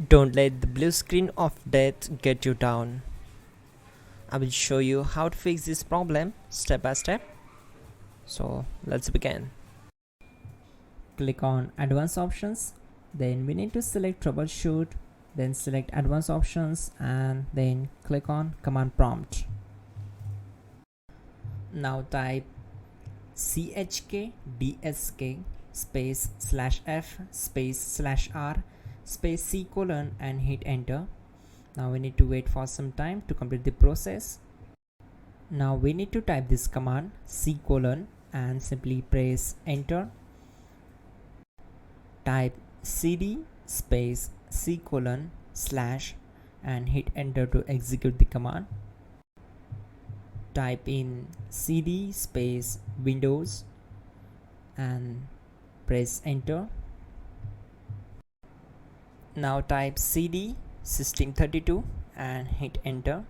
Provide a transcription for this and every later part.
Don't let the blue screen of death get you down. I will show you how to fix this problem step by step. So let's begin. Click on Advanced Options. Then we need to select Troubleshoot. Then select Advanced Options and then click on Command Prompt. Now type chkdsk space /f space /r space C colon and hit enter. Now we need to wait for some time to complete the process. Now we need to type this command C colon and simply press enter. Type cd space C colon / and hit enter to execute the command. Type in cd space Windows and press enter. Now type cd system32 and hit enter.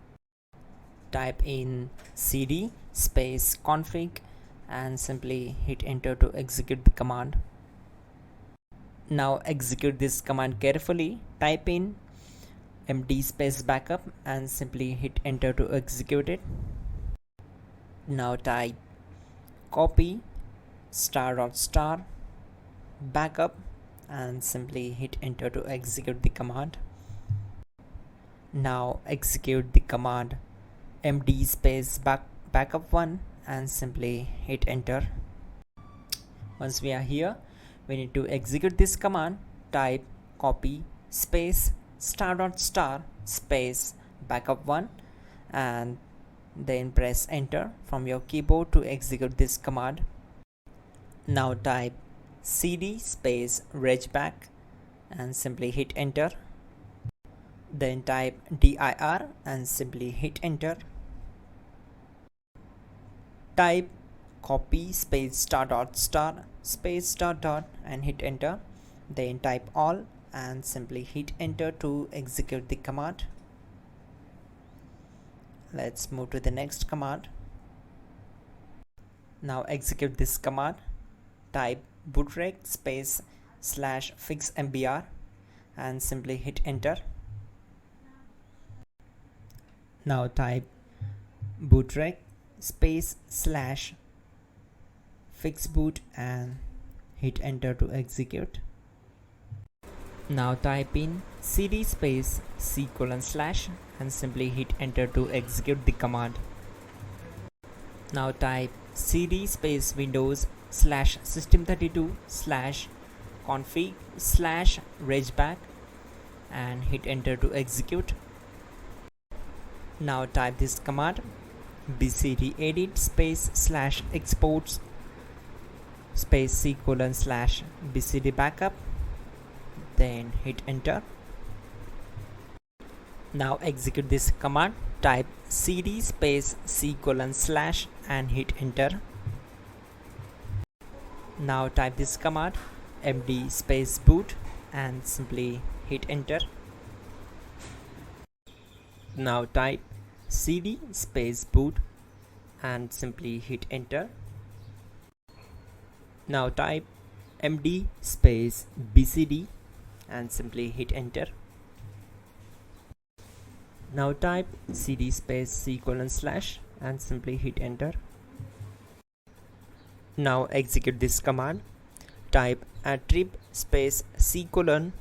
Type in cd space config and simply hit enter to execute the command. Now execute this command carefully. Type in md space backup and simply hit enter to execute it. Now type copy ** backup and simply hit enter to execute the command. Now execute the command md space backup1 and simply hit enter. Once we are here, we need to execute this command. Type copy space ** space backup1 and then press enter from your keyboard to execute this command. Now type cd space regback and simply hit enter. Then type dir and simply hit enter. Type copy space ** space .. and hit enter. Then type all and simply hit enter to execute the command. Let's move to the next command. Now execute this command. Type bootrec space /fixmbr and simply hit enter. Now type bootrec space /fixboot and hit enter to execute. Now type in cd space C colon / and simply hit enter to execute the command. Now type cd space Windows /system32 /config /regback and hit enter to execute. Now type this command bcdedit space /exports space C colon / bcd backup, then hit enter. Now execute this command. Type cd space C colon / and hit enter. Now type this command md space boot and simply hit enter. Now type cd space boot and simply hit enter. Now type md space bcd and simply hit enter. Now type cd space C colon / and simply hit enter. Now execute this command. Type attrib space C colon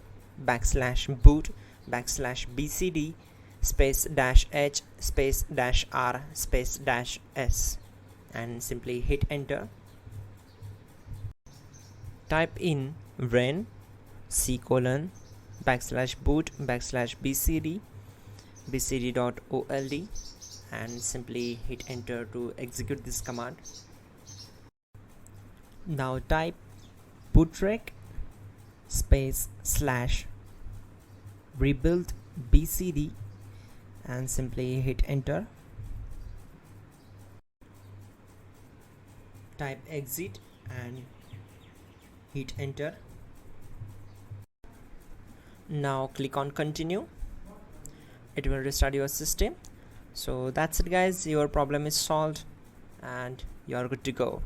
/boot /bcd space -h space -r space -s and simply hit enter. Type in ren C colon /boot /bcd bcd.old and simply hit enter to execute this command. Now type bootrec space /rebuild bcd and simply hit enter. Type exit and hit enter. Now click on continue. It will restart your system. So that's it guys, your problem is solved and you are good to go.